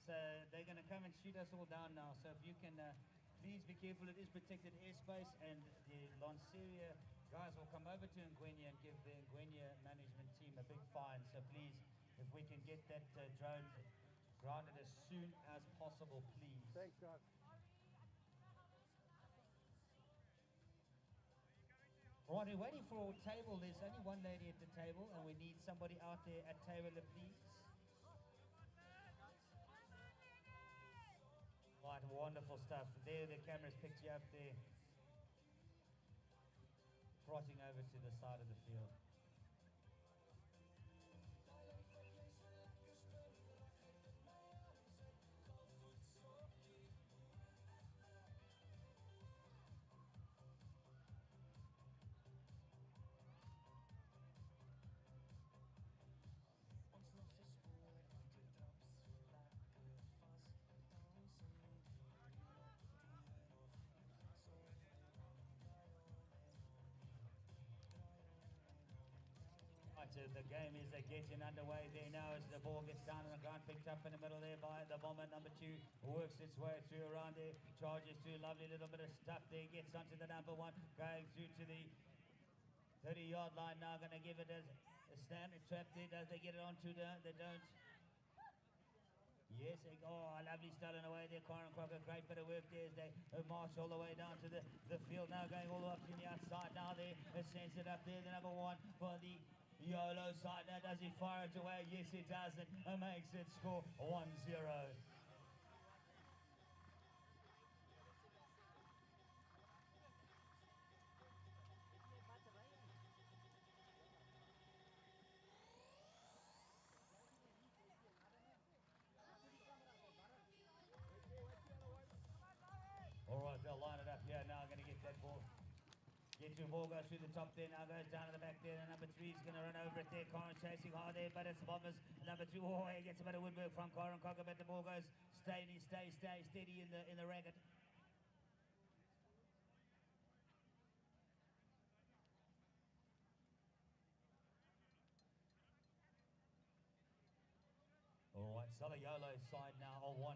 So they're going to come and shoot us all down now. So if you can please be careful, it is protected airspace, and the Lanceria guys will come over to Ngwenya and give the Ngwenya management team a big fine. So please, if we can get that drone grounded as soon as possible, please. Thanks, guys. Right, we're waiting for a table. There's only one lady at the table, and we need somebody out there at table, please. Right, wonderful stuff. There, the camera's picked you up there. Trotting over to the side of the field. Right, the game is getting underway there now as the ball gets down on the ground, picked up in the middle there by the bomber number 2, works its way through around there, charges through, lovely little bit of stuff there, gets onto the number 1, going through to the 30-yard line now, going to give it a standing trap there. Does they get it onto the, they don't. Yes, oh, lovely stolen away there, Corin Crocker, great bit of work there as they march all the way down to the field now, going all the way up to the outside now there, it sends it up there, the number 1 for the Yolo side now. Does he fire it away? Yes, he does, and makes it score 1-0. All right, they'll line it up here now. Going to get that ball. Get your ball, goes through the top there, now goes down to the back there. The number 3 is going to run over it there. Corin chasing hard there, but it's the Bombers. Number 2, oh, he gets a bit of woodwork from Corin Cocker, but the ball goes steady in the racket. All right, Yolo side now, 1-0.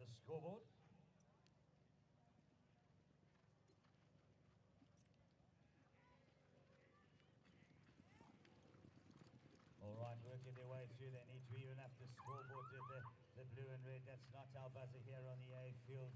The scoreboard. All right, working their way through. They need to even up the scoreboard with the blue and red. That's not our buzzer here on the A field.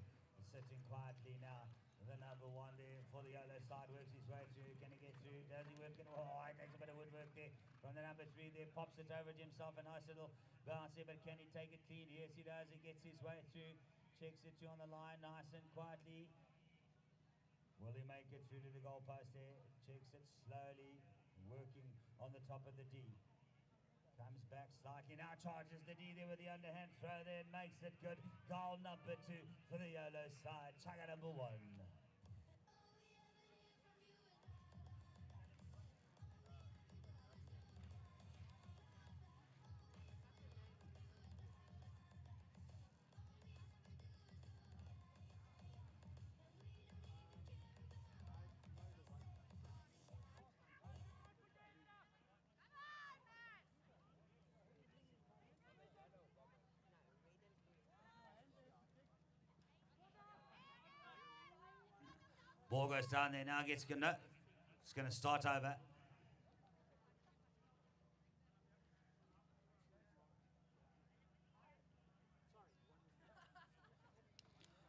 Sitting quietly now. The number 1 there for the Yolo side works his way through. Can he get through? Does he work it? Oh, he takes a bit of woodwork there from the number 3 there. Pops it over to himself. A nice little bounce there, but can he take it clean? Yes, he does. He gets his way through. Checks it to on the line nice and quietly. Will he make it through to the goalpost there? Checks it slowly. Working on the top of the D. Comes back slightly, now charges the D there with the underhand throw there and makes it good. Goal number 2 for the Yolo side, chukka number 1. Ball goes down there now, it's going to start over.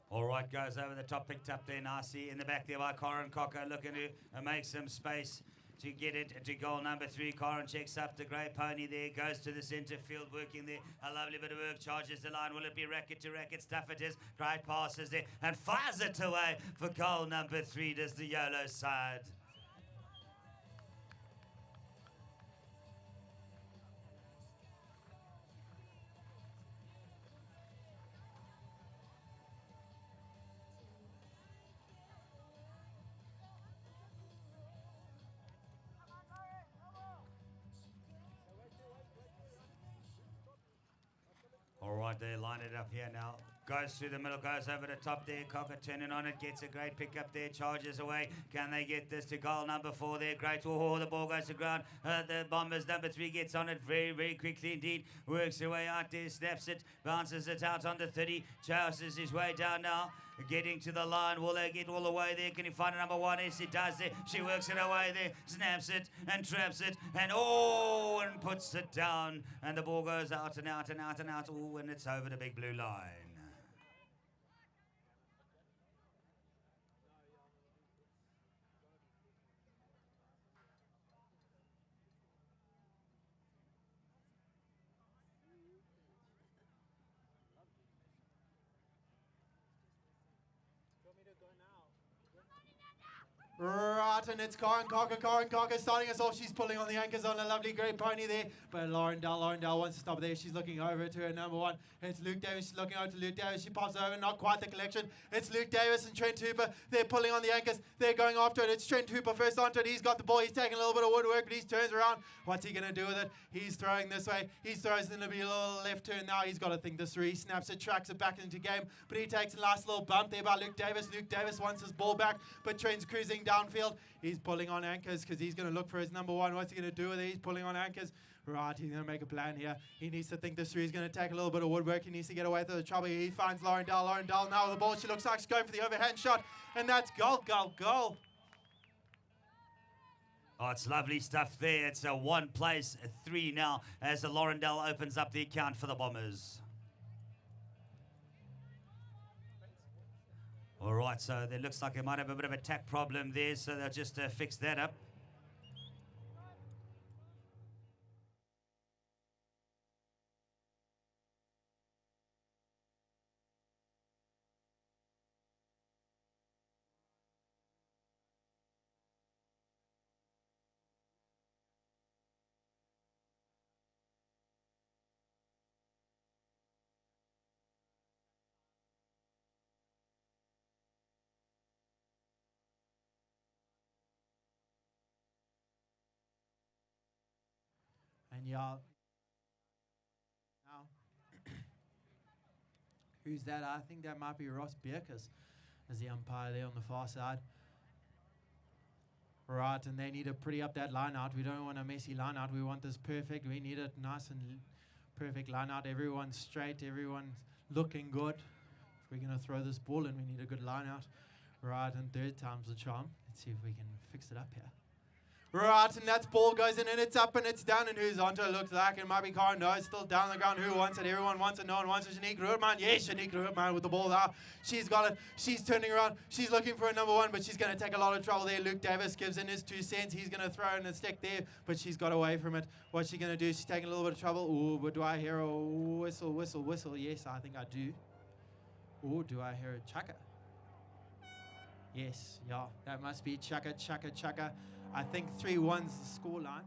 All right, goes over the top, picked up there nicely in the back there by Corin Cocker, looking to make some space to get it to goal number 3. Corin checks up the grey pony there, goes to the centre field, working there. A lovely bit of work, charges the line. Will it be racket to racket? Stuff it is. Great passes there and fires it away for goal number 3. Does the Yolo side. All right, they line it up here now. Goes through the middle, goes over the top there. Cocker turning on it, gets a great pick up there, charges away. Can they get this to goal number 4 there? Great. Oh, the ball goes to ground. The Bombers number 3 gets on it very, very quickly indeed. Works her way out there, snaps it, bounces it out on the 30. Chases his way down now. Getting to the line, will they get all the way there? Can he find a number 1? Yes, he does there. She works it away there, snaps it and traps it, and and puts it down. And the ball goes out and out and out and out. Oh, and it's over the big blue line. Right, and it's Karen Cocker starting us off. She's pulling on the anchors on a lovely great pony there. But Lauren Dell wants to stop there. She's looking over to her number 1. It's Luke Davis. She's looking over to Luke Davis. She pops over, not quite the collection. It's Luke Davis and Trent Hooper. They're pulling on the anchors. They're going after it. It's Trent Hooper first onto it. He's got the ball. He's taking a little bit of woodwork, but he turns around. What's he going to do with it? He's throwing this way. He throws, then it'll be a little left turn now. He's got to think this through. He snaps it, tracks it back into game, but he takes a last little bump there by Luke Davis. Luke Davis wants his ball back, but Trent's cruising downfield. He's pulling on anchors because he's going to look for his number 1. What's he going to do with it? He's pulling on anchors. Right, he's going to make a plan here. He needs to think this through. He's going to take a little bit of woodwork. He needs to get away through the trouble. He finds Lauren Dell. Lauren Dell now with the ball. She looks like she's going for the overhand shot, and that's goal, goal, goal. Oh, it's lovely stuff there. It's a 1 place, 3 now, as the Laurendale opens up the account for the Bombers. All right, so it looks like they might have a bit of a tack problem there, so they'll just fix that up. And y'all, now, who's that? I think that might be Ross Bierkes as the umpire there on the far side. Right, and they need to pretty up that line out. We don't want a messy line out. We want this perfect. We need it nice and perfect line out. Everyone's straight. Everyone's looking good. If we're going to throw this ball in, we need a good line out. Right, and third time's the charm. Let's see if we can fix it up here. Right, and that ball goes in, and it's up and it's down, and who's onto it? Looks like it might be Karen. No, it's still down the ground. Who wants it? Everyone wants it. No one wants it. Shanique Rootman. Yes, Shanique Rootman with the ball now. She's got it. She's turning around. She's looking for a number 1, but she's going to take a lot of trouble there. Luke Davis gives in his 2 cents. He's going to throw in a stick there, but she's got away from it. What's she going to do? She's taking a little bit of trouble. Ooh, but do I hear a whistle, whistle, whistle? Yes, I think I do. Ooh, do I hear a chukka? Yes, yeah, that must be chukka, chukka, chukka. I think 3-1's the scoreline.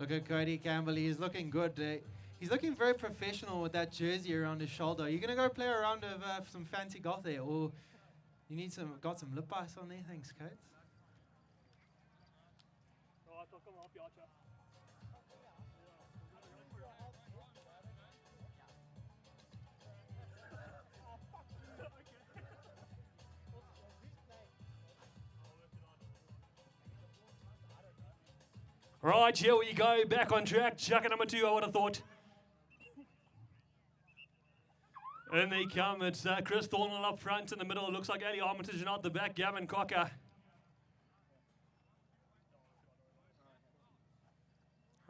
Look at Cody Campbell. He's looking good. He's looking very professional with that jersey around his shoulder. Are you going to go play a round of some fancy golf there? Or you need got some lip ice on there? Thanks, Coates. Right, here we go, back on track. Chukka number 2, I would have thought. And they come. It's Chris Thornwell up front. In the middle, it looks like Ali Armitage, and out the back, Gavin Cocker.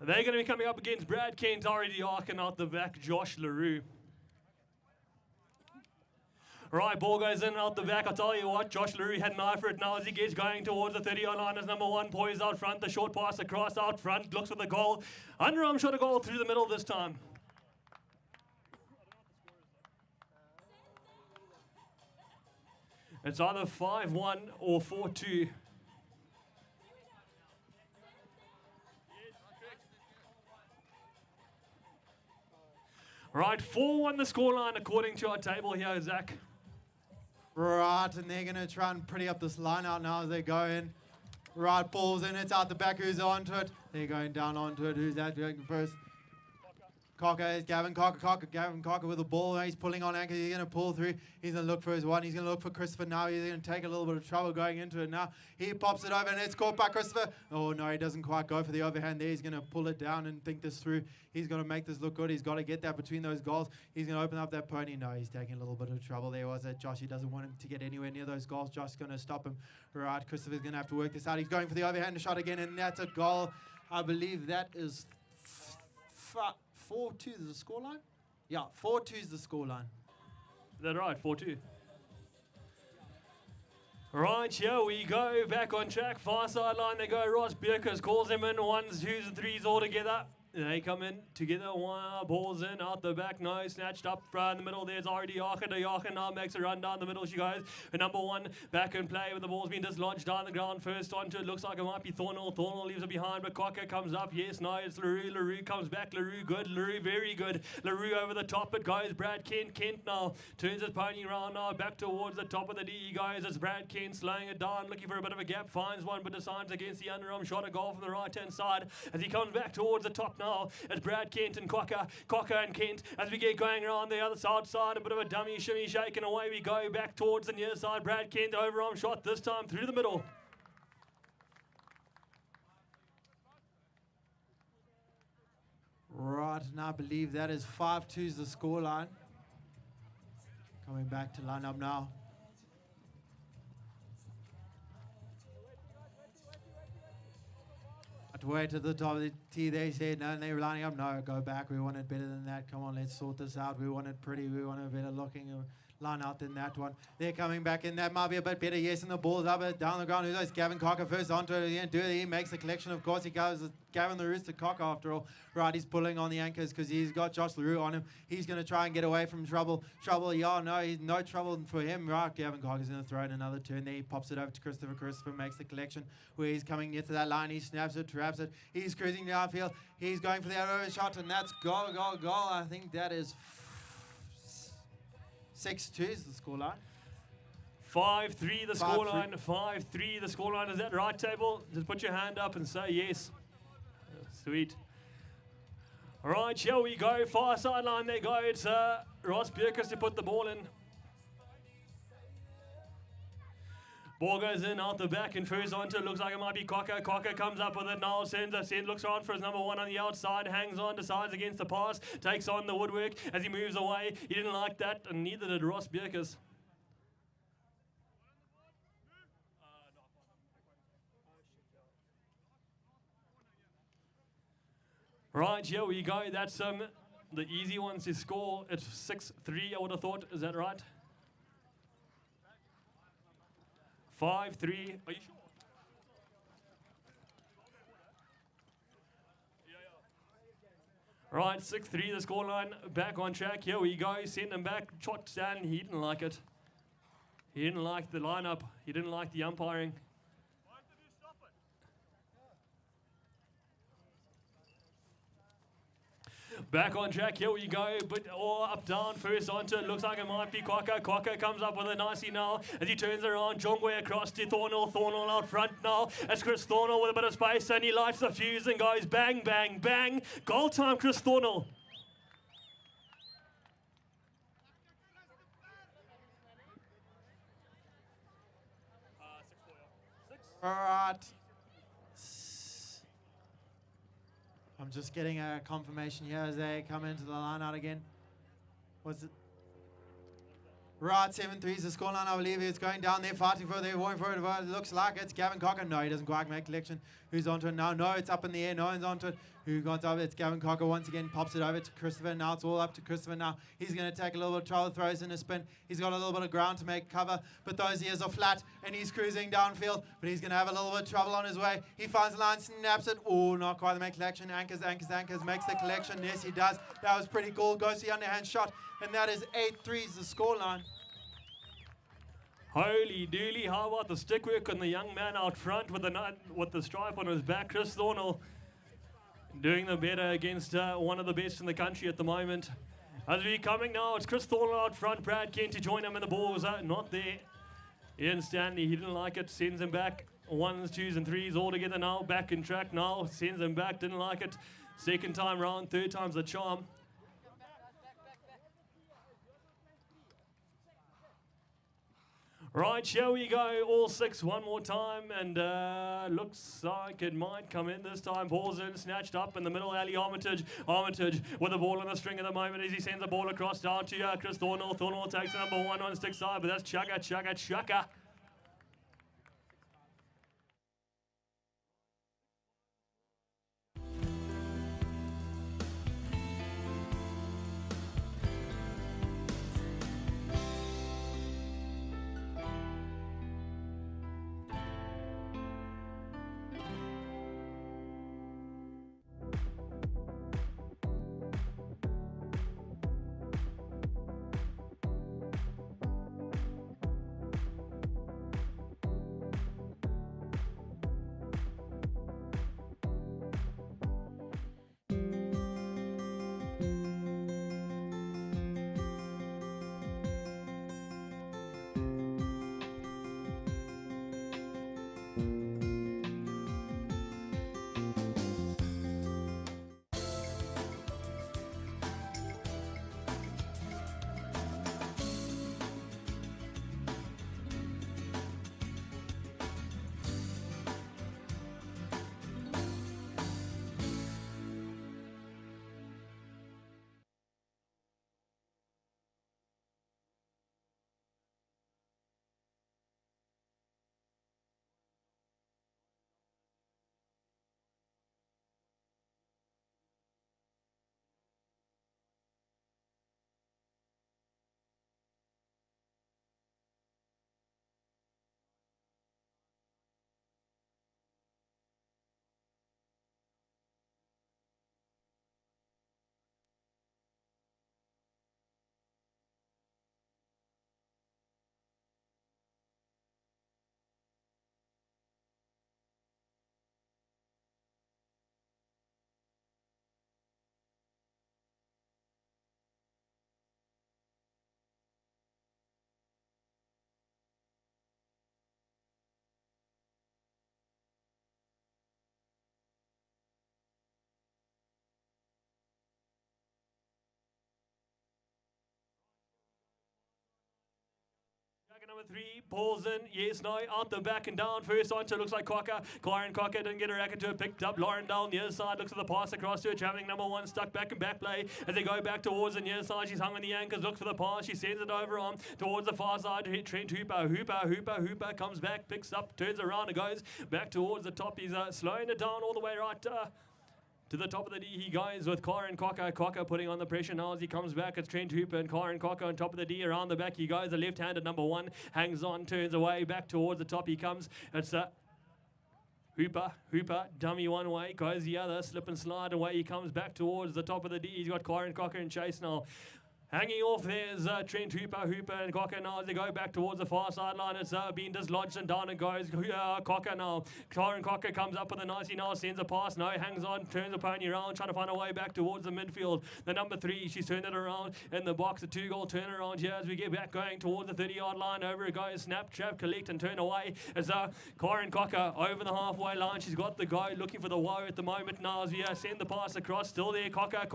They're going to be coming up against Brad Kent, already arcing out the back, Josh LaRue. Right, ball goes in and out the back. I'll tell you what, Josh LaRue had an eye for it now as he gets going towards the 30-yard line as number 1, poised out front. The short pass across out front, looks for the goal. Underarm shot a goal through the middle this time. It's either 5-1 or 4-2. Right, 4-1 the scoreline according to our table here, Zach. Right, and they're going to try and pretty up this line out now as they go in. Right, ball's in, it's out the back, who's onto it? They're going down onto it, who's that going first? Cocker is Gavin Cocker. Gavin Cocker with the ball. He's pulling on anchor. He's going to pull through. He's going to look for his one. He's going to look for Christopher now. He's going to take a little bit of trouble going into it now. He pops it over and it's caught by Christopher. Oh, no, he doesn't quite go for the overhand there. He's going to pull it down and think this through. He's going to make this look good. He's got to get that between those goals. He's going to open up that pony. No, he's taking a little bit of trouble there. Was it Josh? He doesn't want him to get anywhere near those goals. Josh's going to stop him. Right, Christopher's going to have to work this out. He's going for the overhand shot again, and that's a goal. I believe that is 4-2 is the scoreline? Yeah, 4-2 is the scoreline. Is that right? 4-2. Right, here we go. Back on track. Far sideline they go. Ross Bierkes calls him in. 1s, 2s, and 3s all together. They come in together. Wow, balls in, out the back, no, snatched up front. In the middle, there's already Yarkin. Yarkin now makes a run down the middle. She goes. And number 1 back in play with the ball's being dislodged down the ground. First onto it. Looks like it might be Thornwell. Thornwell leaves it behind, but Cocker comes up. Yes, no, it's LaRue. LaRue comes back. LaRue good. LaRue very good. LaRue over the top. It goes. Brad Kent. Kent now turns his pony round now. Back towards the top of the D. He goes. It's Brad Kent slowing it down, looking for a bit of a gap. Finds one, but decides against the underarm shot. A goal from the right-hand side as he comes back towards the top now. It's Brad Kent and Cocker and Kent as we get going around the other side, a bit of a dummy shimmy shake, and away we go back towards the near side. Brad Kent overarm shot this time through the middle. Right, and I believe that is 5-2 is the scoreline. Coming back to line up now. Way to the top of the tee, they said, no, and they were lining up, no, go back, we want it better than that, come on, let's sort this out, we want it pretty, we want a better looking line out than that one. They're coming back in, that might be a bit better, yes, and the ball's up, down the ground, who knows, Gavin Cocker first onto it, he didn't do it, he makes the collection, of course, he goes, Gavin the Rooster Cocker after all. Right, he's pulling on the anchors because he's got Josh LaRue on him, he's going to try and get away from trouble, yeah, no, he's no trouble for him, right, Gavin Cocker's going to throw in another turn there, he pops it over to Christopher, Christopher makes the collection, where he's coming near to that line, he snaps it, traps it, he's cruising downfield, he's going for the over shot, and that's goal, I think that is 6-2 is the scoreline. 5-3 the scoreline. 5-3 the scoreline. Is that right, table? Just put your hand up and say yes. Sweet. All right, here we go. Far sideline they go. It's Ross Bierkes to put the ball in. Ball goes in, out the back, and first onto it. Looks like it might be Cocker. Cocker comes up with it now. Send looks around for his number 1 on the outside. Hangs on, decides against the pass. Takes on the woodwork as he moves away. He didn't like that, and neither did Ross Bierkes. Right, here we go. That's the easy ones to score. It's 6-3, I would have thought. Is that right? 5-3. Are you sure? Right, 6-3 the scoreline. Back on track. Here we go. Send him back. Shot down. He didn't like it. He didn't like the lineup. He didn't like the umpiring. Back on track, here we go, but up, down, first onto it, looks like it might be Quokka. Quokka comes up with a nicey now as he turns around, Ngwenya across to Thornell, Thornell out front now, as Chris Thornell with a bit of space, and he lights the fuse and goes bang, bang, bang. Goal time, Chris Thornell. All right. I'm just getting a confirmation here as they come into the line out again. What's it? Right, 7-3 is the scoreline, I believe. It's going down there, fighting for it, they're going for it. It looks like it's Gavin Cocker. No, he doesn't quite make collection. Who's onto it now? No, it's up in the air. No one's onto it. Who got up? It's Gavin Cocker once again. Pops it over to Christopher. Now it's all up to Christopher now. He's going to take a little bit of trouble, throws in a spin. He's got a little bit of ground to make cover, but those ears are flat, and he's cruising downfield, but he's going to have a little bit of trouble on his way. He finds the line, snaps it. Oh, not quite the make collection. Anchors, makes the collection. Yes, he does. That was pretty cool. Goes the underhand shot, and that is 8-3 is the scoreline. Holy dooly, how about the stick work on the young man out front with the stripe on his back. Chris Thornell doing the better against one of the best in the country at the moment. As we're coming now, it's Chris Thornell out front. Brad Kent to join him, and the ball was not there. Ian Stanley, he didn't like it, sends him back. 1s, 2s and 3s all together now. Back in track now, sends him back, didn't like it. Second time round, third time's the charm. Right, shall we go all 6 one more time, and looks like it might come in this time. Ball's in, snatched up in the middle alley. Armitage with the ball on the string at the moment as he sends the ball across down to Chris Thornell. Thornell takes the number 1 on stick side, but that's chukka. Number 3, balls in, yes, no, out the back and down, first onto, looks like Quokka. Quokka didn't get a racket to it, picked up Lauren down the other side, looks at the pass across to it, traveling number 1, stuck back and back play. As they go back towards the near side, she's hung on the anchors, looks for the pass, she sends it over on towards the far side to hit Trent Hooper comes back, picks up, turns around and goes back towards the top. He's slowing it down all the way right to the top of the D. He goes with Quokka. Quokka putting on the pressure now as he comes back. It's Trent Hooper and Quokka on top of the D. Around the back he goes. The left-handed number 1 hangs on, turns away, back towards the top he comes. It's Hooper, dummy one way, goes the other, slip and slide away. He comes back towards the top of the D. He's got Quokka in chase now. Hanging off there's Trent Hooper and Cocker now as they go back towards the far sideline. It's been dislodged and down it goes Cocker now. Karen Cocker comes up with a nicey now, sends a pass, no, hangs on, turns the pony around, trying to find a way back towards the midfield. The number 3, she's turned it around in the box, a 2-goal turnaround here as we get back going towards the 30-yard line. Over it goes, snap, trap, collect and turn away. As Karen Cocker over the halfway line, she's got the go, looking for the woe at the moment now as we send the pass across, still there, Cocker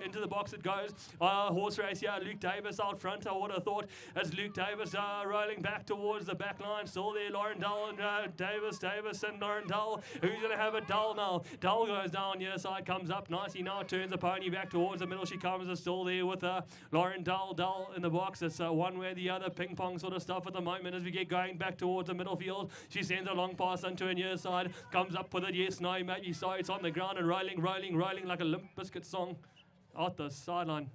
into the box it goes. Horse race here, Luke Davis out front, I would have thought, as Luke Davis rolling back towards the back line, still there, Lauren Dull and Davis and Lauren Dull. Who's going to have it? Dull now. Dull goes down here, side comes up nicely now, turns the pony back towards the middle, she comes, is still there with Lauren Dull in the box. It's one way or the other, ping pong sort of stuff at the moment as we get going back towards the middle field. She sends a long pass into a near side, comes up with it, yes, no, maybe so, it's on the ground and rolling like a Limp Bizkit song out the sideline.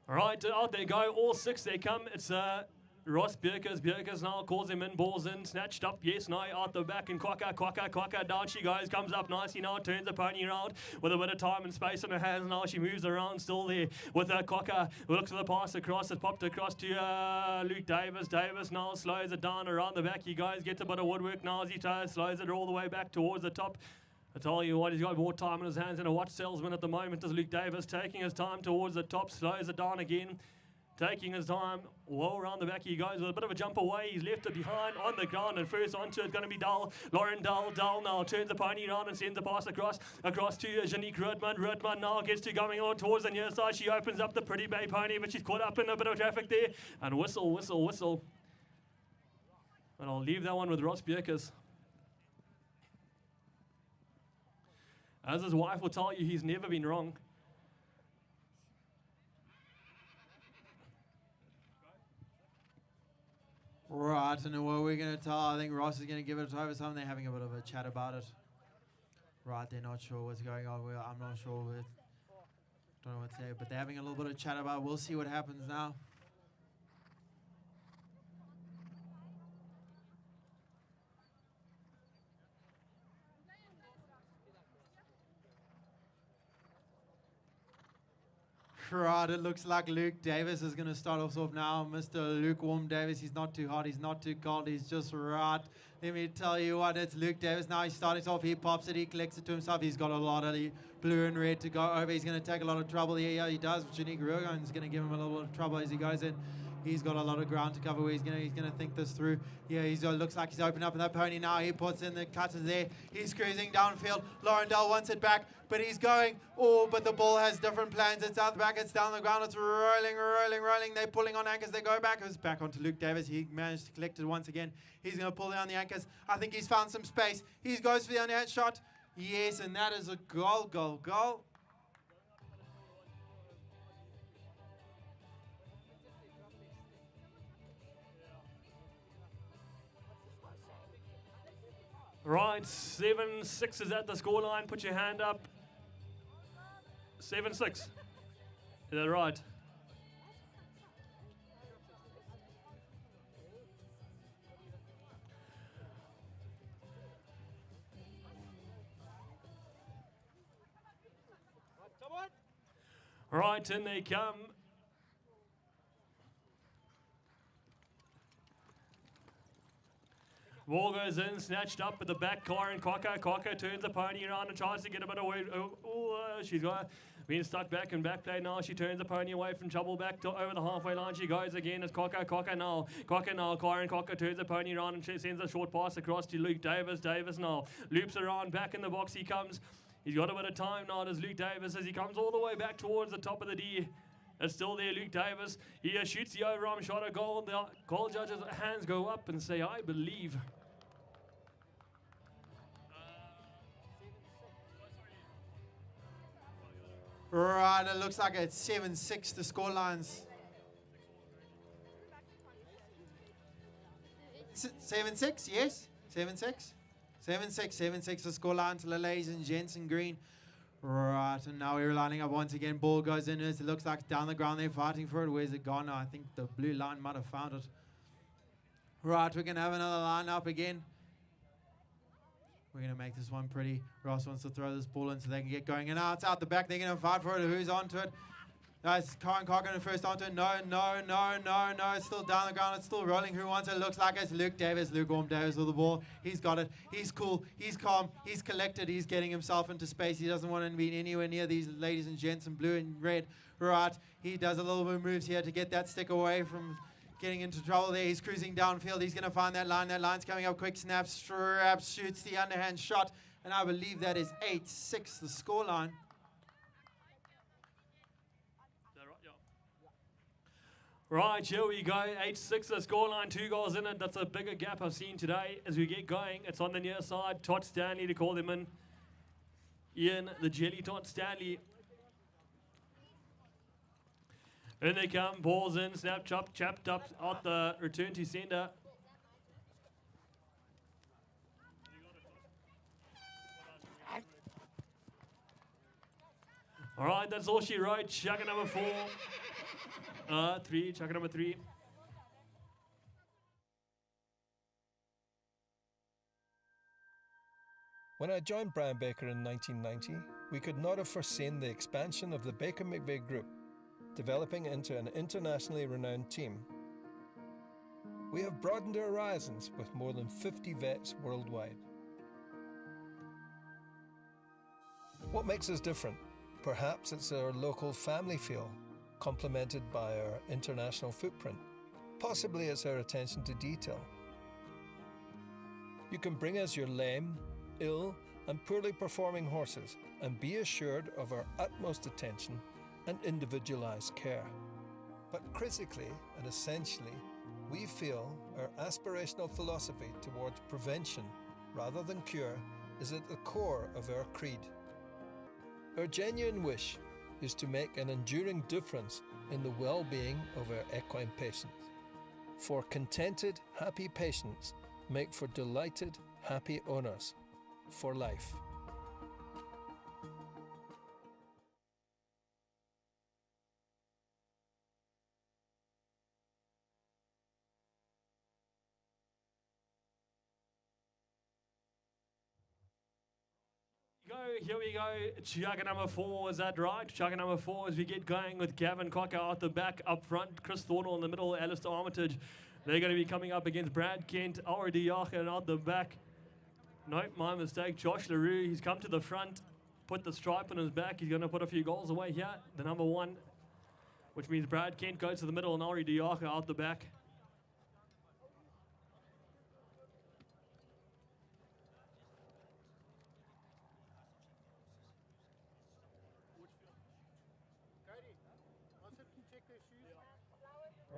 Right, out they go, all 6 they come. It's Ross Bjerkes now calls him in, balls in, snatched up, yes, no, out the back, and Cocker, down she goes, comes up nicely now, turns the pony around with a bit of time and space in her hands now, she moves around, still there with Cocker, looks for the pass across, it's popped across to Luke Davis now slows it down around the back, he goes, gets a bit of woodwork now as he slows it all the way back towards the top. I tell you what, he's got more time in his hands than a watch salesman at the moment as Luke Davis, taking his time towards the top, slows it down again, taking his time, well around the back he goes with a bit of a jump away, he's left it behind on the ground and first onto it's going to be Dull, Lauren Dull now turns the pony around and sends the pass across to Janique Rudman now gets to going on towards the near side, she opens up the Pretty Bay pony but she's caught up in a bit of traffic there and whistle, and I'll leave that one with Ross Bjerkes. As his wife will tell you, he's never been wrong. Right, and what we're going to tell, I think Ross is going to give it over some. They're having a bit of a chat about it. Right, they're not sure what's going on. I'm not sure. Don't know what to say, but they're having a little bit of chat about it. We'll see what happens now. Right, it looks like Luke Davis is going to start us off now. Mr. Lukewarm Davis, he's not too hot, he's not too cold, he's just right. Let me tell you what, it's Luke Davis now. He's starting us off, he pops it, he collects it to himself. He's got a lot of the blue and red to go over. He's going to take a lot of trouble here. Yeah, he does. Janique Rugan's going to give him a little bit of trouble as he goes in. He's got a lot of ground to cover where he's gonna think this through. Yeah, looks like he's opened up in that pony now. He puts in the cutters there. He's cruising downfield. Lauren Dull wants it back, but he's going. Oh, but the ball has different plans. It's out the back. It's down the ground. It's rolling. They're pulling on anchors. They go back. It's back onto Luke Davis. He managed to collect it once again. He's gonna pull down the anchors. I think he's found some space. He goes for the underhand shot. Yes, and that is a goal. Right, 7-6 is at the scoreline. Put your hand up. 7-6. Is that right? Right, in they come. Ball goes in, snatched up at the back, Karen Cocker. Cocker turns the pony around and tries to get a bit away. She's been stuck back in back play now. She turns the pony away from trouble back to over the halfway line. She goes again. It's Cocker now. Karen Cocker turns the pony around and she sends a short pass across to Luke Davis. Davis now loops around, back in the box he comes. He's got a bit of time now as Luke Davis as he comes all the way back towards the top of the D. It's still there, Luke Davis. He shoots the overarm shot, a goal. The goal judge's hands go up and say, I believe. Right, it looks like it's 7-6 the score lines. 7-6, yes? 7-6? 7-6 the score line to the ladies and gents in green. Right, and now we're lining up once again. Ball goes in. It looks like it's down the ground. They're fighting for it. Where's it gone? I think the blue line might have found it. Right, we're going to have another line up again. We're going to make this one pretty. Ross wants to throw this ball in so they can get going. And now it's out the back. They're going to fight for it. Who's onto it? That's Karen Cochran first onto it. No. It's still down the ground. It's still rolling. Who wants it? Looks like it's Luke Davis. Luke Davis with the ball. He's got it. He's cool. He's calm. He's collected. He's getting himself into space. He doesn't want to be anywhere near these ladies and gents in blue and red. Right. He does a little bit of moves here to get that stick away from getting into trouble there. He's cruising downfield. He's going to find that line. That line's coming up quick. Snap, straps, shoots the underhand shot. And I believe that is 8-6, the scoreline. Right, here we go. 8-6, the scoreline, 2 goals in it. That's a bigger gap I've seen today as we get going. It's on the near side. Todd Stanley to call them in. Ian, the Jelly Todd Stanley. In they come. Balls in. Snap, chop, chapped up out the return to sender. All right, that's all she wrote. Chukka number 4. 3, chukka number 3. When I joined Brian Baker in 1990, we could not have foreseen the expansion of the Baker McVeigh Group, developing into an internationally renowned team. We have broadened our horizons with more than 50 vets worldwide. What makes us different? Perhaps it's our local family feel, complemented by our international footprint. Possibly it's our attention to detail. You can bring us your lame, ill, and poorly performing horses and be assured of our utmost attention and individualized care. But critically and essentially, we feel our aspirational philosophy towards prevention rather than cure is at the core of our creed. Our genuine wish is to make an enduring difference in the well-being of our equine patients. For contented, happy patients make for delighted, happy owners for life. Here we go. Chukka number 4, is that right? Chukka number 4 as we get going with Gavin Cocker out the back, up front, Chris Thornell in the middle, Alistair Armitage. They're going to be coming up against Brad Kent, Already Yachen out the back. Nope, my mistake. Josh LaRue, he's come to the front, put the stripe on his back. He's going to put a few goals away here. The number 1, which means Brad Kent goes to the middle and Already Yachen out the back.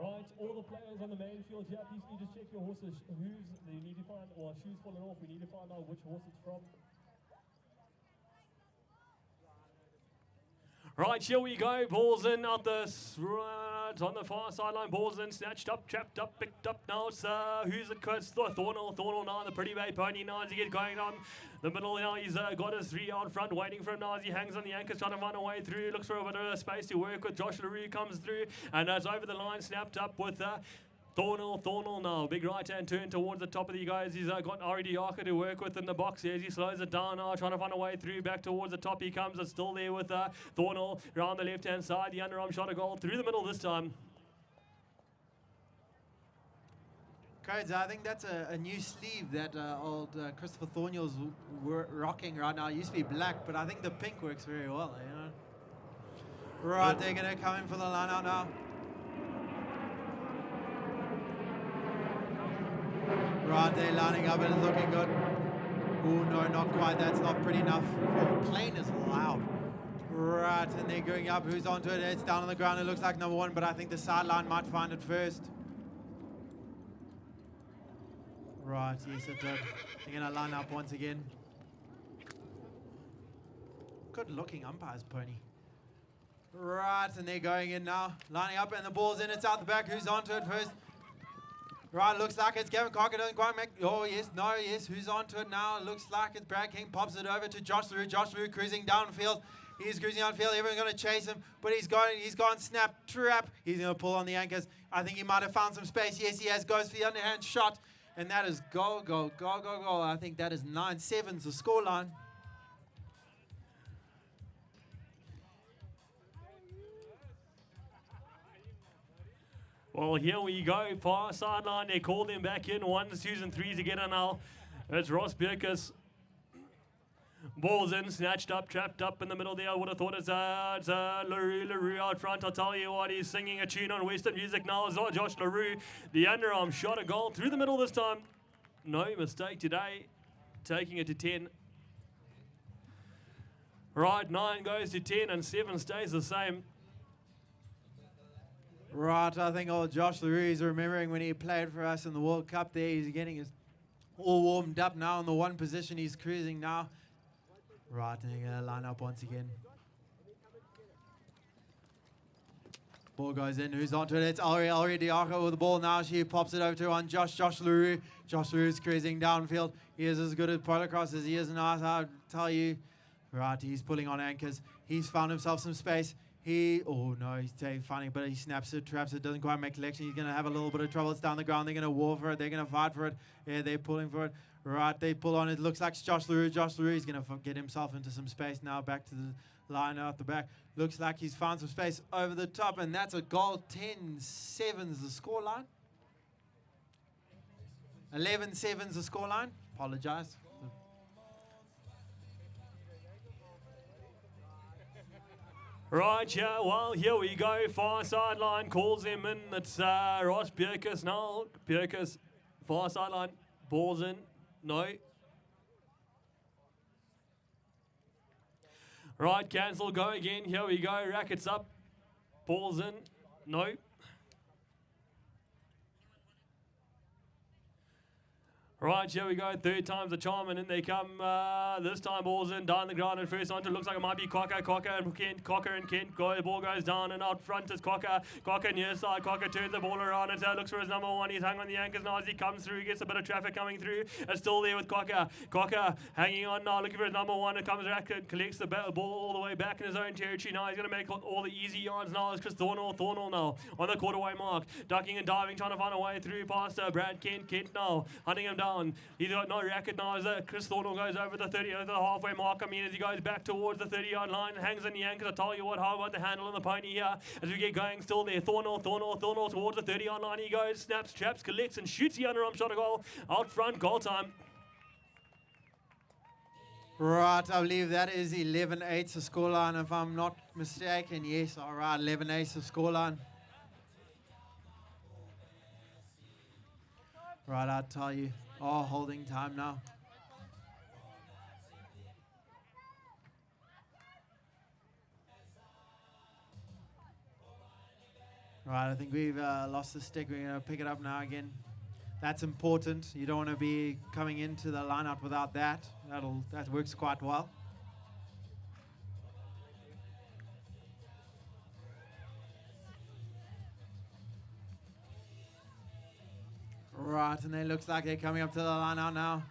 Right, all the players on the main field here, please can you just check your horses, who's, you need to find, or shoes falling off, we need to find out which horse it's from. Right, here we go, balls in out the, right, on the far sideline, balls in, snatched up, trapped up, picked up now, it's, who's it, Thornell now, the pretty bay pony now as he gets going on the middle now, he's got his 3 out front, waiting for him now as he hangs on the anchors, trying to run away through, looks for a bit of space to work with, Josh LaRue comes through, and it's over the line, snapped up with, Thornell now, big right-hand turn towards the top of the guys. He's got Already Yachen to work with in the box here as he slows it down now, trying to find a way through, back towards the top he comes. It's still there with Thornell around the left-hand side. The underarm shot a goal through the middle this time. Codes, I think that's a new sleeve that old Christopher Thornell's rocking right now. It used to be black, but I think the pink works very well, you know. Right, they're going to come in for the line out now. Right, they're lining up and looking good. Oh, no, not quite. That's not pretty enough. Oh, plane is loud. Right, and they're going up. Who's onto it? It's down on the ground. It looks like number 1, but I think the sideline might find it first. Right, yes, it did. They're going to line up once again. Good-looking umpires, pony. Right, and they're going in now. Lining up, and the ball's in. It's out the back. Who's onto it first? Right, looks like it's Gavin Cocker, doesn't quite make, oh yes, no, yes, who's onto it now? Looks like it's Brad King, pops it over to Josh LaRue. Josh LaRue cruising downfield. He's cruising downfield, everyone's going to chase him, but he's gone snap, trap. He's going to pull on the anchors. I think he might have found some space. Yes, he has, goes for the underhand shot. And that is goal, goal, goal, goal, goal. I think that is 9-7's the scoreline. Well, here we go. Far sideline. They call them back in. 1s, 2s, and 3s together now. It's Ross Bierkus. Ball's in, snatched up, trapped up in the middle there. I would have thought it's LaRue out front. I'll tell you what, he's singing a tune on Western music now. It's Josh LaRue. The underarm shot a goal through the middle this time. No mistake today. Taking it to 10. Right, 9 goes to 10 and 7 stays the same. Right, I think old Josh LaRue is remembering when he played for us in the World Cup there. He's getting his all warmed up now in the one position. He's cruising now. Right, and they're going to line up once again. Ball goes in. Who's onto it? It's Already Diaco with the ball now. She pops it over to on Josh LaRue. Josh LaRue's cruising downfield. He is as good at PoloCrosse as he is now, I'll tell you. Right, he's pulling on anchors. He's found himself some space. Oh no, he's finding, but he snaps it, traps it, doesn't quite make collection. He's going to have a little bit of trouble. It's down the ground. They're going to war for it. They're going to fight for it. Yeah, they're pulling for it. Right, they pull on it. Looks like it's Josh LaRue. Josh LaRue is going to get himself into some space now. Back to the line out the back. Looks like he's found some space over the top, and that's a goal. 10-7's the scoreline. 11-7's the scoreline. Apologize. Right, yeah, well, here we go. Far sideline calls him in. It's Ross Bierkus now. Bierkus, far sideline, ball's in. No. Right, cancel, go again. Here we go. Rackets up. Ball's in. No. Right, here we go. Third time's the charm, and in they come. This time, ball's in, down the ground, and first onto. Looks like it might be Cocker and Kent. Cocker and Kent. The ball goes down, and out front is Cocker. Cocker near side. Cocker turns the ball around, and looks for his number 1. He's hung on the anchors now as he comes through. He gets a bit of traffic coming through. It's still there with Cocker. Cocker hanging on now, looking for his number 1. It comes back and collects the ball all the way back in his own territory. Now he's going to make all the easy yards now. It's Chris Thornall now on the quarterway mark. Ducking and diving, trying to find a way through past Brad Kent. Kent now hunting him down. He's got no racket now as Chris Thornall goes over the 30, over the halfway mark. I mean, as he goes back towards the 30-yard line and hangs on the anchors. I tell you what, how about the handle on the pony here as we get going still there. Thornall towards the 30-yard line. He goes, snaps, traps, collects, and shoots the underarm shot a goal. Out front, goal time. Right, I believe that is 11-8's the scoreline, if I'm not mistaken. Yes, all right, 11-8's the scoreline. Right, I'll tell you. Oh, holding time now. Right, I think we've lost the stick. We're going to pick it up now again. That's important. You don't want to be coming into the lineup without that. That works quite well. Right, and it looks like they're coming up to the line out now.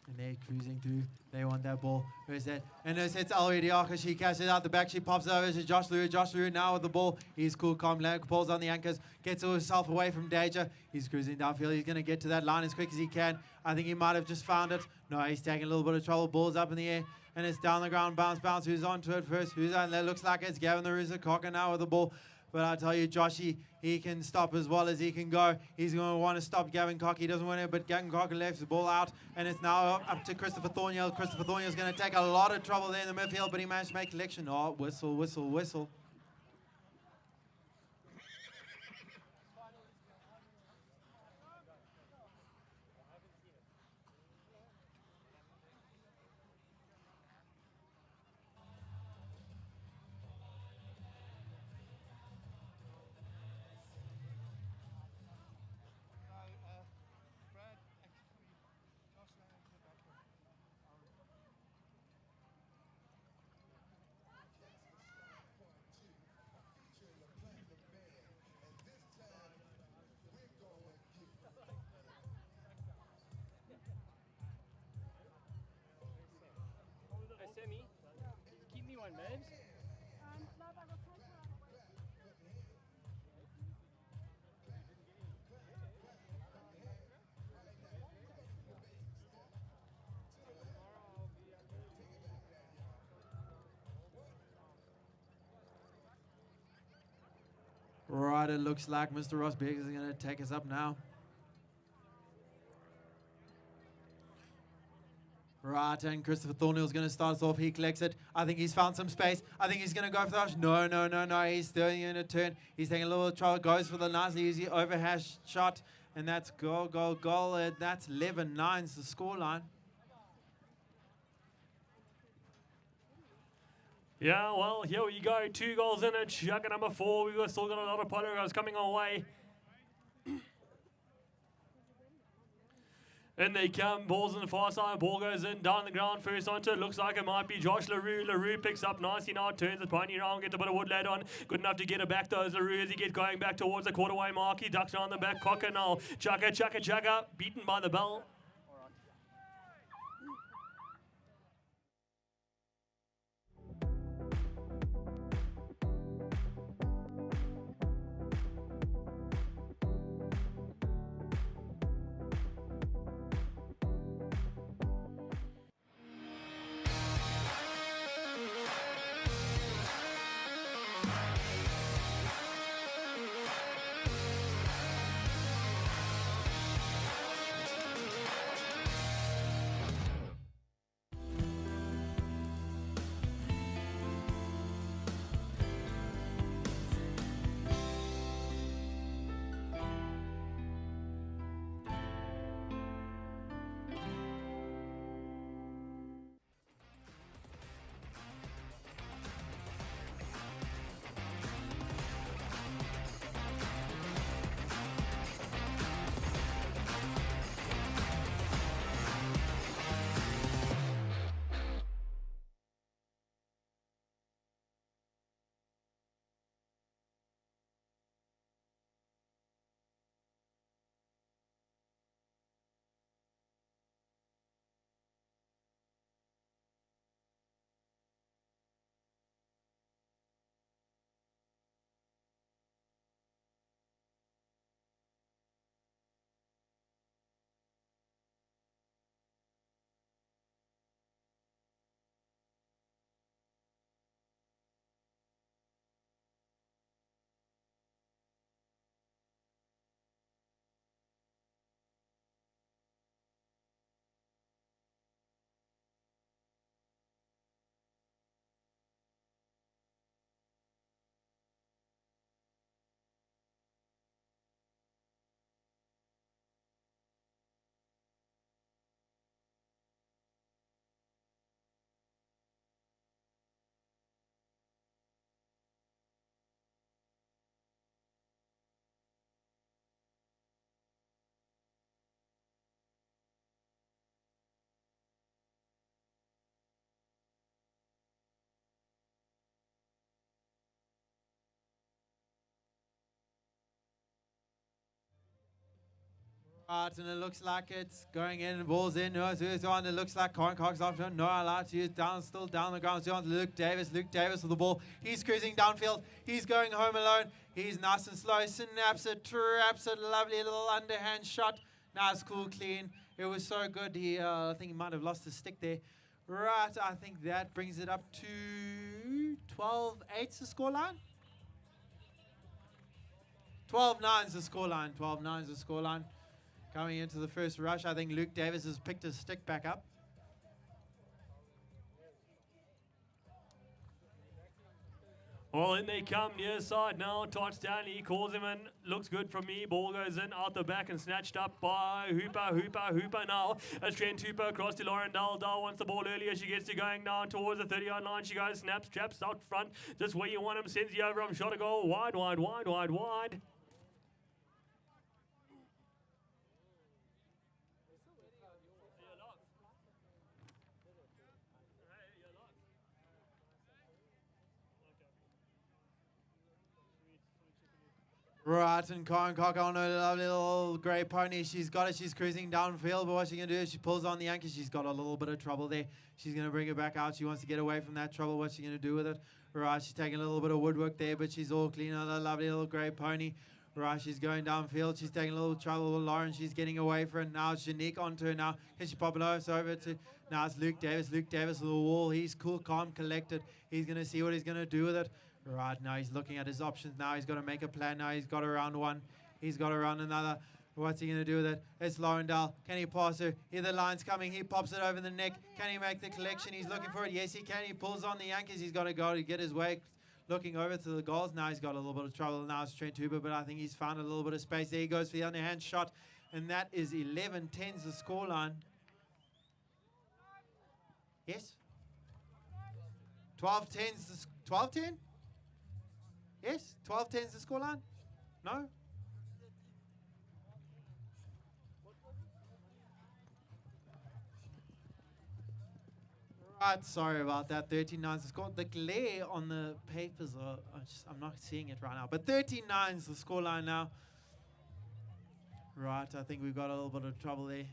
And they're cruising through. They want that ball. Where's that? And this hits already off. She catches it out the back. She pops over to Josh LaRue. Josh LaRue now with the ball. He's cool, calm, pulls on the anchors. Gets himself away from danger. He's cruising downfield. He's going to get to that line as quick as he can. I think he might have just found it. No, he's taking a little bit of trouble. Ball's up in the air. And it's down the ground. Bounce. Who's onto it first? Who's on there? Looks like it's Gavin the Rooster Cocker now with the ball. But I tell you, Joshy, he can stop as well as he can go. He's going to want to stop Gavin Cocker. He doesn't want it, but Gavin Cocker left the ball out, and it's now up to Christopher Thornhill. Christopher Thornhill is going to take a lot of trouble there in the midfield, but he managed to make collection. Oh, whistle, whistle, whistle. Right, it looks like Mr. Ross Biggs is going to take us up now. Right, and Christopher Thornhill's going to start us off. He collects it. I think he's found some space. I think he's going to go for the rush. No. He's doing it in a turn. He's taking a little trouble. Goes for the nice, easy overhash shot. And that's goal. And that's 11-9 is the scoreline. Yeah, well, here we go. 2 goals in it. Chukka number 4. We've still got a lot of PoloCrosse coming our way. In they come. Ball's on the far side. Ball goes in. Down the ground. First onto it. Looks like it might be Josh LaRue. LaRue picks up nicely now. Turns the pony around. Gets a bit of wood lad on. Good enough to get it back though. As LaRue as he gets going back towards the quarterway mark. He ducks around the back. Cocker now. Chukka. Beaten by the bell. Right, and it looks like it's going in and ball's in. No, it's on. It looks like Corin Cox after. No, allowed to use down, still down the ground. It's on to Luke Davis. Luke Davis with the ball. He's cruising downfield. He's going home alone. He's nice and slow. Snaps it, traps it. Lovely little underhand shot. Nice, cool, clean. It was so good. I think he might have lost his stick there. Right, I think that brings it up to 12-8's the scoreline. 12-9's the scoreline. 12-9's the scoreline. Coming into the first rush, I think Luke Davis has picked his stick back up. Well, in they come near side now. Touchdown, he calls him in. Looks good from me. Ball goes in out the back and snatched up by Hooper now. As Trent Hooper across to Lauren Dahl. Dahl wants the ball earlier. She gets to going down towards the 30-yard line. She goes, snaps, traps out front. Just where you want him. Sends you over him. Shot a goal. Wide. Right, and Corin Cock on a lovely little grey pony. She's got it. She's cruising downfield, but what she's going to do is she pulls on the anchor. She's got a little bit of trouble there. She's going to bring it back out. She wants to get away from that trouble. What's she going to do with it? Right, she's taking a little bit of woodwork there, but she's all clean on a lovely little grey pony. Right, she's going downfield. She's taking a little trouble with Lauren. She's getting away from it. Now it's Janique onto her now. Can she pop it over to... Now it's Luke Davis. Luke Davis with the wall. He's cool, calm, collected. He's going to see what he's going to do with it. Right, now he's looking at his options. Now he's got to make a plan. Now he's got around one. He's got around another. What's he going to do with it? It's Laurendale. Can he pass her? Here the line's coming. He pops it over the neck. Can he make the collection? He's looking for it. Yes, he can. He pulls on the anchors. He's got to go to get his way. Looking over to the goals. Now he's got a little bit of trouble. Now it's Trent Hooper, but I think he's found a little bit of space. There he goes for the underhand shot. And that is 11-10's the scoreline. Yes? 12-10's the 12-10? Yes? 12-10's the scoreline? No? Right, sorry about that. 13-9's the score. The glare on the papers I'm not seeing it right now. But 13-9's the scoreline now. Right, I think we've got a little bit of trouble there.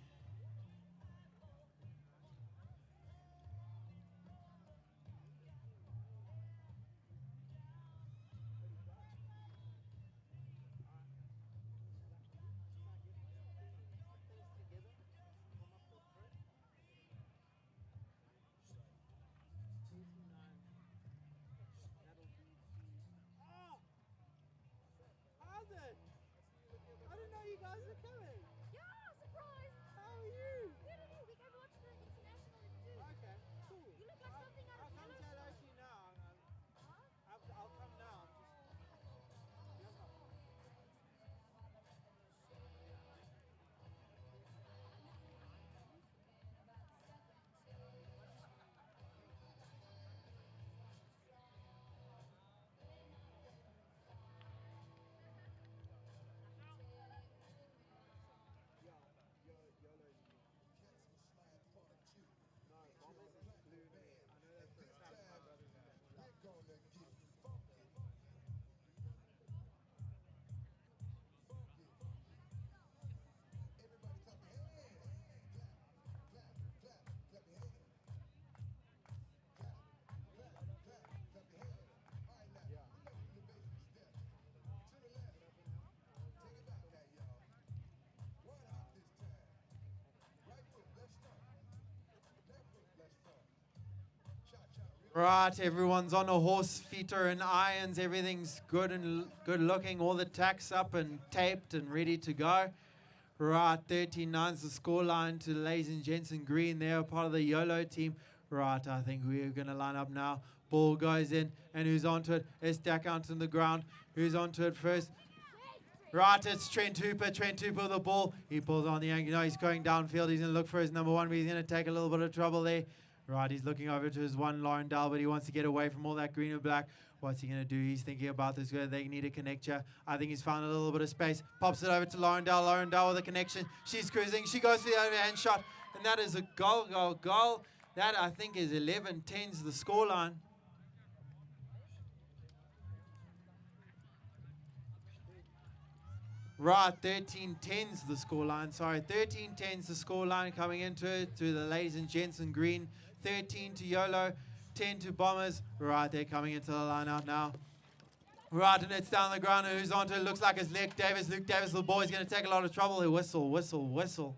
Right, everyone's on a horse, feet are in irons, everything's good and good looking, all the tacks up and taped and ready to go. Right, 13-9's the scoreline to the ladies and gents in green. They're part of the Yolo team. Right, I think we're going to line up now. Ball goes in, and who's onto it? It's Dak out on the ground. Who's onto it first? Right, it's Trent Hooper. Trent Hooper with the ball. He pulls on the angle. No, he's going downfield. He's going to look for his number one, but he's going to take a little bit of trouble there. Right, he's looking over to his one, Laurendale, but he wants to get away from all that green and black. What's he going to do? He's thinking about this. They need a connector. I think he's found a little bit of space. Pops it over to Laurendale. Laurendale with a connection. She's cruising. She goes for the overhand shot, and that is a goal. That, I think, is 11-10's the scoreline. Right, 13-10's the scoreline. Sorry, 13-10's the scoreline coming into it to the ladies and gents in green. 13 to Yolo, 10 to Bombers. Right, they're coming into the line out now. Right, and it's down the ground. And who's onto it? Looks like it's Luke Davis. Luke Davis, the boy's going to take a lot of trouble. They whistle, whistle, whistle.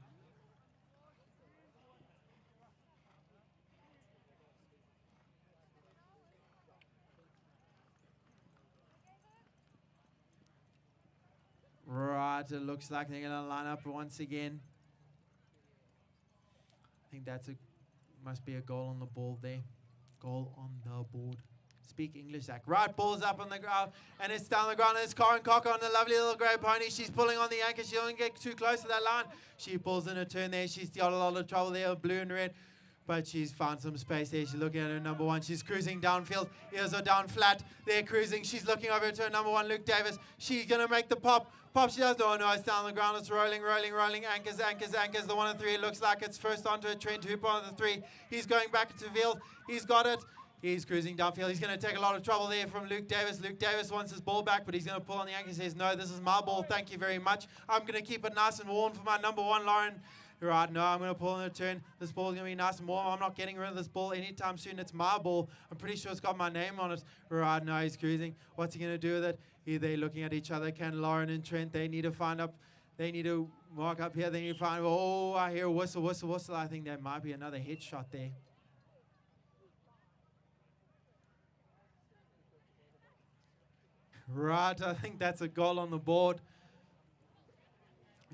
Right, it looks like they're going to line up once again. I think that's must be a goal on the ball there. Goal on the board. Speak English, Zach. Right, ball's up on the ground, and it's down the ground, and it's Karen Cocker on the lovely little grey pony. She's pulling on the anchor. She doesn't get too close to that line. She pulls in a turn there. She's got a lot of trouble there with blue and red, but she's found some space there. She's looking at her number one. She's cruising downfield. Ears are down flat. They're cruising. She's looking over to her number one, Luke Davis. She's going to make the pop. Pop she does. No, it's down the ground. It's rolling, rolling, rolling. Anchors, anchors, anchors. The 1 and 3. It looks like it's first onto a Trent Hooper on the 3. He's going back into field. He's got it. He's cruising downfield. He's going to take a lot of trouble there from Luke Davis. Luke Davis wants his ball back, but he's going to pull on the anchor. He says, no, this is my ball. Thank you very much. I'm going to keep it nice and warm for my number one, Lauren. Right, no, I'm going to pull in a turn. This ball's going to be nice and warm. I'm not getting rid of this ball anytime soon. It's my ball. I'm pretty sure it's got my name on it. Right, no, he's cruising. What's he going to do with it? They're looking at each other. Can Lauren and Trent, they need to find up. They need to mark up here. They need to find, oh, I hear a whistle, whistle, whistle. I think there might be another headshot there. Right, I think that's a goal on the board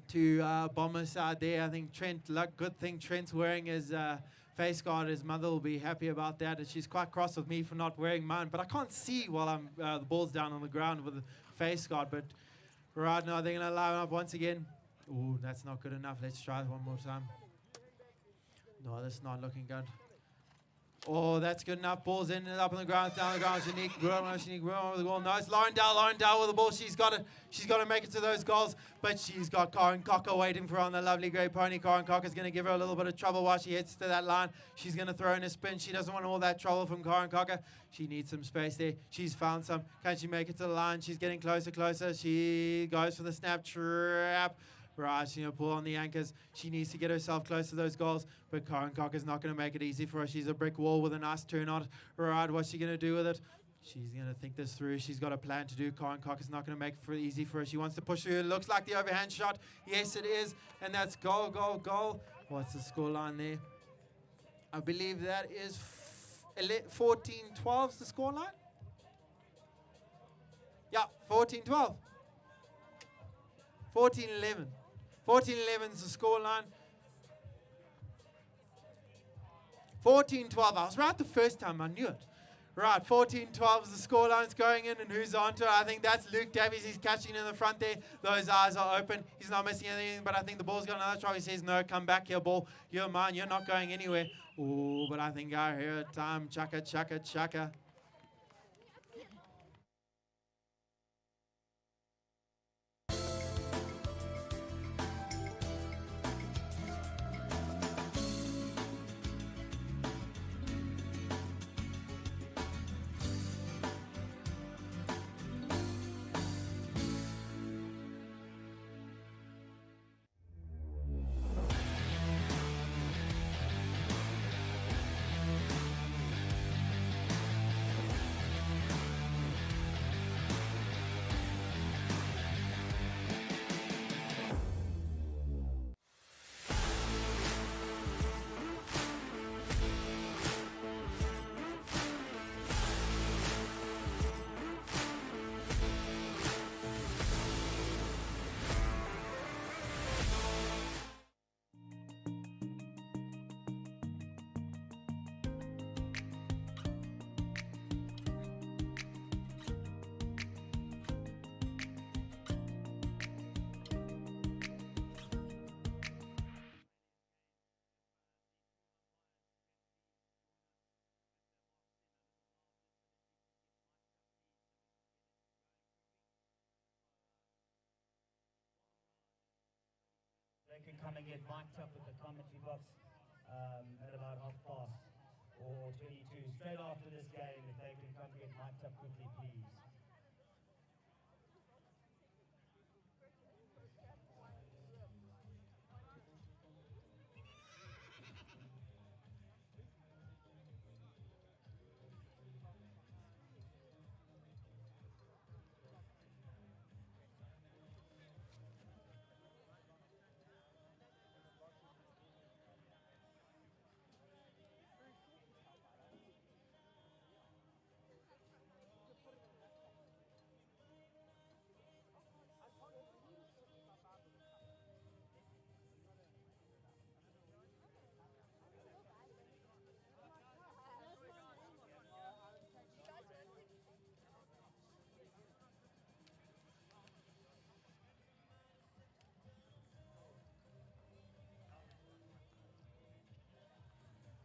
to Bomber side there. I think Trent, good thing Trent's wearing his face guard. His mother will be happy about that. And she's quite cross with me for not wearing mine. But I can't see while I'm the ball's down on the ground with the face guard. But right now they're going to line up once again. Ooh, that's not good enough. Let's try it one more time. No, that's not looking good. Oh, that's good enough. Ball's in and up on the ground, down on the ground. Shanique, with the ball. Nice. Lauren Dow with the ball. She's got to make it to those goals, but she's got Karen Cocker waiting for her on the lovely grey pony. Karen Cocker's going to give her a little bit of trouble while she heads to that line. She's going to throw in a spin. She doesn't want all that trouble from Karen Cocker. She needs some space there. She's found some. Can she make it to the line? She's getting closer. She goes for the snap trap. Right, she's going to pull on the anchors. She needs to get herself close to those goals, but Karen Cocker's not going to make it easy for her. She's a brick wall with a nice turn on it. Right, what's she going to do with it? She's going to think this through. She's got a plan to do. Karen Cocker's not going to make it easy for her. She wants to push through. It looks like the overhand shot. Yes, it is, and that's goal. What's the score line there? I believe that is 14-12 is the score line. Yeah, 14-12. 14-11. 14-11 is the score line. 14-12. I was right the first time. I knew it. Right, 14-12 is the score line. It's going in, and who's onto it? I think that's Luke Davies. He's catching in the front there. Those eyes are open. He's not missing anything, but I think the ball's got another try. He says, no, come back here, ball. You're mine. You're not going anywhere. Oh, but I think I hear it. Time. Chukka. They can come and get mic'd up with the commentary box at about 12:30 or 22. Straight after this game, if they can come get mic'd up quickly, please.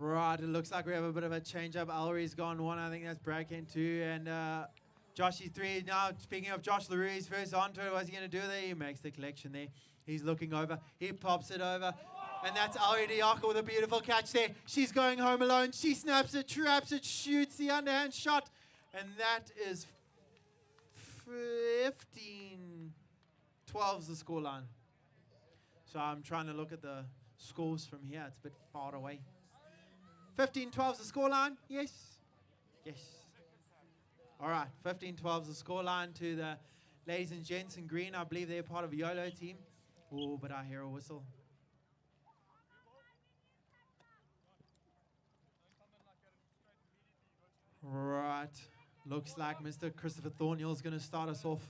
Right, it looks like we have a bit of a change-up. Alri's gone one. I think that's breaking two. And Joshy's three. Now, speaking of Josh LaRue, he's first onto it. What's he going to do there? He makes the collection there. He's looking over. He pops it over. And that's Alri Diaka with a beautiful catch there. She's going home alone. She snaps it, traps it, shoots the underhand shot. And that is 15-12 is the scoreline. So I'm trying to look at the scores from here. It's a bit far away. 15-12 is the scoreline. Yes. Yes. All right. 15-12 is the scoreline to the ladies and gents in green. I believe they're part of a Yolo team. Oh, but I hear a whistle. Right. Looks like Mr. Christopher Thornhill is going to start us off.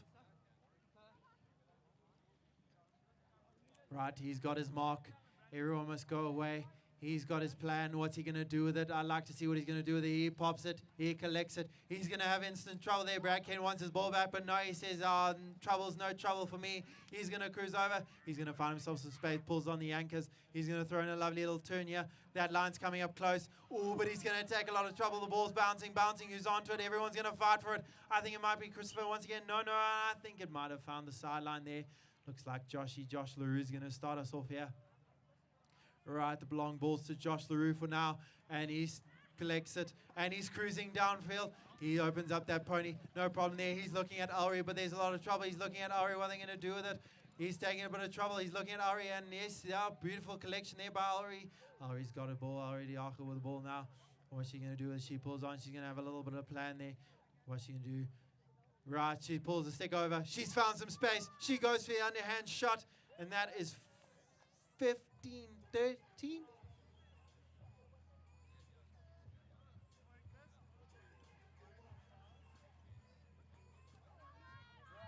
Right, he's got his mark. Everyone must go away. He's got his plan. What's he going to do with it? I'd like to see what he's going to do with it. He pops it. He collects it. He's going to have instant trouble there. Brad Kane wants his ball back, but no, he says, trouble's no trouble for me. He's going to cruise over. He's going to find himself some space, pulls on the anchors. He's going to throw in a lovely little turn here. That line's coming up close. Oh, but he's going to take a lot of trouble. The ball's bouncing. Who's onto it? Everyone's going to fight for it. I think it might be Christopher once again. No, I think it might have found the sideline there. Looks like Josh LaRue is going to start us off here. Right, the long ball's to Josh LaRue for now, and he collects it, and he's cruising downfield. He opens up that pony, no problem there. He's looking at Ari, but there's a lot of trouble. He's looking at Ari, what are they going to do with it? He's taking a bit of trouble. He's looking at Ari, and yes, beautiful collection there by Ari. Ari's got a ball, Ari the Arca with the ball now. What's she going to do as she pulls on? She's going to have a little bit of plan there. What's she going to do? Right, she pulls the stick over. She's found some space. She goes for the underhand shot, and that is 15-13.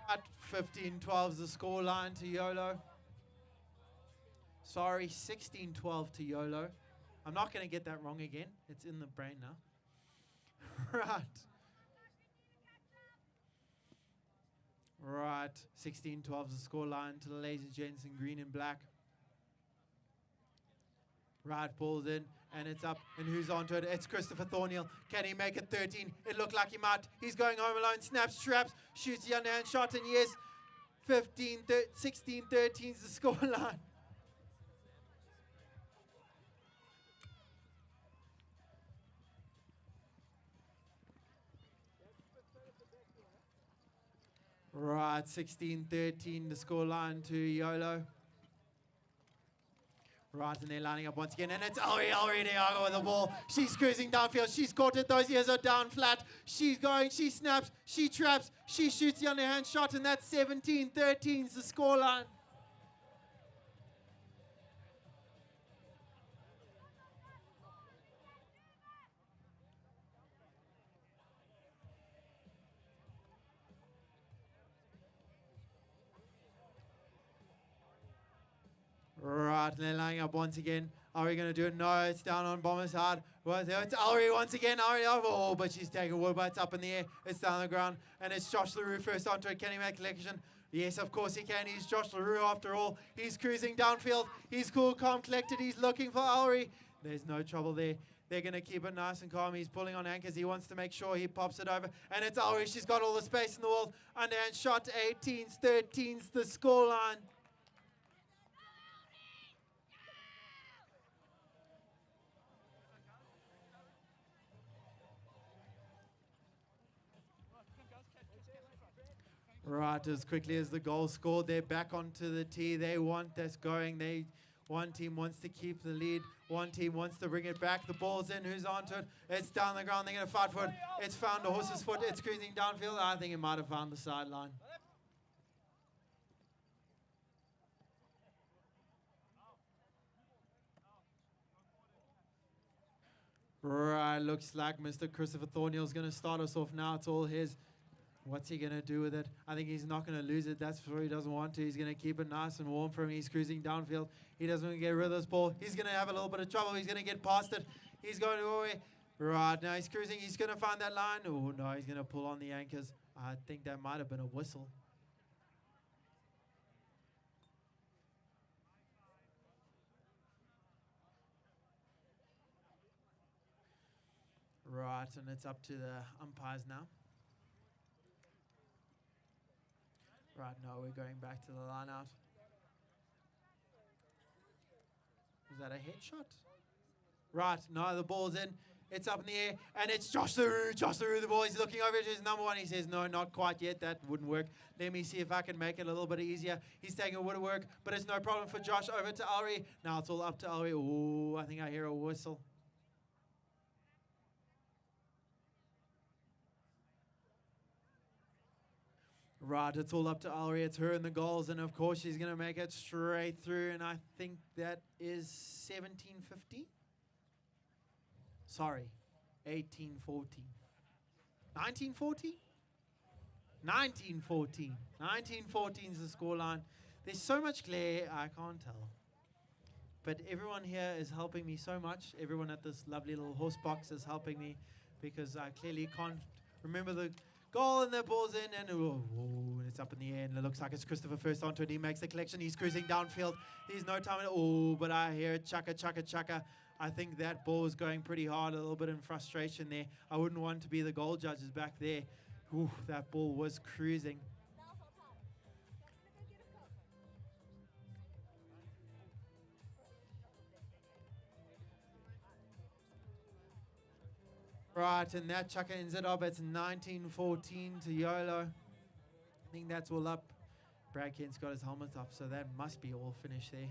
At 15-12 is the score line to Yolo. Sorry, 16-12 to Yolo. I'm not going to get that wrong again. It's in the brain now. Right. Right, 16-12 is the score line to the ladies and gents in green and black. Right, ball's in, and it's up, and who's onto it? It's Christopher Thornhill. Can he make it 13? It looked like he might. He's going home alone, snaps, traps, shoots the underhand shot, and yes, 16-13 is the score line. Right, 16-13 the score line to Yolo. Right, and they're lining up once again, and it's Ari Diago with the ball. She's cruising downfield. She's caught it. Those ears are down flat. She's going. She snaps. She traps. She shoots the underhand shot, and that's 17-13 is the score line. Right, and they're lining up once again. Are we going to do it? No, it's down on Bomber's hard. Well, it's Ari once again. Ari, oh, but she's taking wood, but it's up in the air. It's down on the ground, and it's Josh LaRue first onto it. Can he make collection? Yes, of course he can. He's Josh LaRue after all. He's cruising downfield. He's cool, calm, collected. He's looking for Ari. There's no trouble there. They're going to keep it nice and calm. He's pulling on anchors. He wants to make sure he pops it over. And it's Ari. She's got all the space in the world. Underhand shot, 18-13's the scoreline. Right, as quickly as the goal scored, they're back onto the tee. They want this going. One team wants to keep the lead. One team wants to bring it back. The ball's in. Who's onto it? It's down the ground. They're going to fight for it. It's found a horse's foot. It's cruising downfield. I think it might have found the sideline. Right, looks like Mr. Christopher Thornhill is going to start us off now. It's all his. What's he going to do with it? I think he's not going to lose it. That's where he doesn't want to. He's going to keep it nice and warm for him. He's cruising downfield. He doesn't want to get rid of this ball. He's going to have a little bit of trouble. He's going to get past it. He's going to go away. Right, now he's cruising. He's going to find that line. Oh, no, he's going to pull on the anchors. I think that might have been a whistle. Right, and it's up to the umpires now. Right, no, we're going back to the line out. Was that a headshot? Right, no, the ball's in. It's up in the air, and it's Josh LaRue. Josh LaRue, the ball. He's looking over to his number one. He says, no, not quite yet. That wouldn't work. Let me see if I can make it a little bit easier. He's taking a woodwork, but it's no problem for Josh. Over to Ari. Now it's all up to Ari. Oh, I think I hear a whistle. Right, it's all up to Ari. It's her and the goals, and of course she's going to make it straight through, and I think that is 17-15. Sorry, 18-14. 1914? 1914. 1914 is the scoreline. There's so much glare, I can't tell. But everyone here is helping me so much. Everyone at this lovely little horse box is helping me because I clearly can't remember the goal, and the ball's in, and it's up in the air, and it looks like it's Christopher first onto it. He makes the collection. He's cruising downfield. He's no time. But I hear it, chukka, chukka, chukka. I think that ball is going pretty hard, a little bit in frustration there. I wouldn't want to be the goal judges back there. That ball was cruising. Right, and that chukka ends it up. It's 1914 to Yolo. I think that's all up. Brad Kent's got his helmet up, so that must be all finished there.